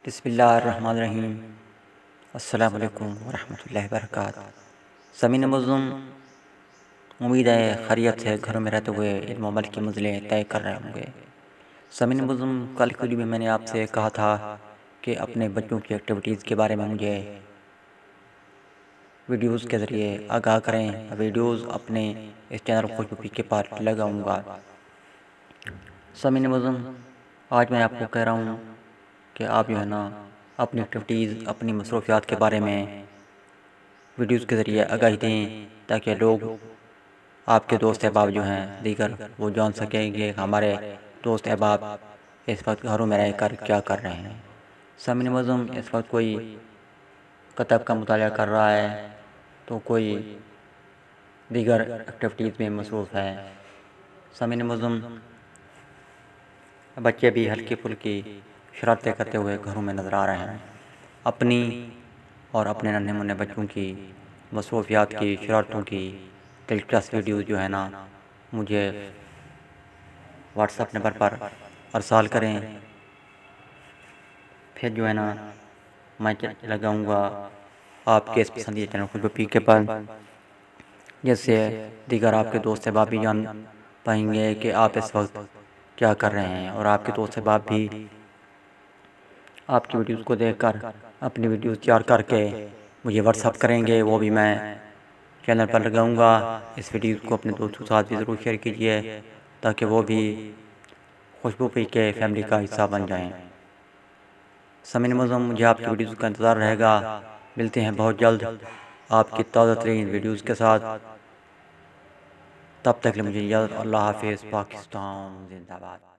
बिस्मिल्लाहिर्रहमानिर्रहीम। अस्सलामु अलैकुम वरहमतुल्लाहि वबरकातुहू। ज़मीन मज़लूम, उम्मीद है खैरियत से घरों में रहते हुए इल्म अमल की मंज़िलें तय कर रहे होंगे। ज़मीन मज़लूम, कल की वीडियो में मैंने आपसे कहा था कि अपने बच्चों की एक्टिविटीज़ के बारे में मुझे वीडियोज़ के ज़रिए आगाह करें। वीडियोज़ अपने इस चैनल खुशबू के पास लगाऊंगा। ज़मीन मज़लूम, आज मैं आपको कह रहा हूँ कि आप जो है ना अपनी एक्टिविटीज़, अपनी मसरूफ़ियात के बारे में वीडियोज़ के ज़रिए आगाही दें, ताकि लोग, आपके दोस्त अहबाब जो हैं दीगर, वो जान सकें कि हमारे दोस्त अहबाब इस वक्त घरों में रह कर क्या कर रहे हैं। सामने मज़लूम, इस वक्त कोई किताब का मुताला कर रहा है तो कोई दीगर एक्टिविटीज़ में मसरूफ़ है। सामने मज़लूम, बच्चे भी हल्की फुल्की शरारतें करते हुए घरों में नज़र आ रहे हैं। अपनी और अपने नन्हे मुन्ने बच्चों की मसरूफ़ियात की, शरारतों की दिलचस्प वीडियोज़ जो है ना मुझे व्हाट्सएप नंबर पर अरसाल करें। फिर जो है ना मैं लगाऊंगा आपके इस पसंदीदा चैनल खुशबू पी के पास, जिससे दीगर आपके दोस्त अहबाब भी जान पाएंगे कि आप इस वक्त क्या कर रहे हैं, और आपके दोस्त अहबाब भी आपकी वीडियोज़ को देखकर अपनी वीडियोज़ तैयार करके मुझे व्हाट्सअप करेंगे। वो भी मैं चैनल पर लगाऊंगा। इस वीडियो को अपने दोस्तों के साथ भी ज़रूर शेयर कीजिए, ताकि वो भी खुशबू पी के फैमिली का हिस्सा बन जाएं। समीन मज़लूम, मुझे आपकी वीडियोज़ का इंतज़ार रहेगा। मिलते हैं बहुत जल्द आपकी ताज़ा तरीन वीडियोज़ के साथ। तब तक के लिए मुझे इजाज़त। अल्लाह हाफ़िज़। पाकिस्तान जिंदाबाद।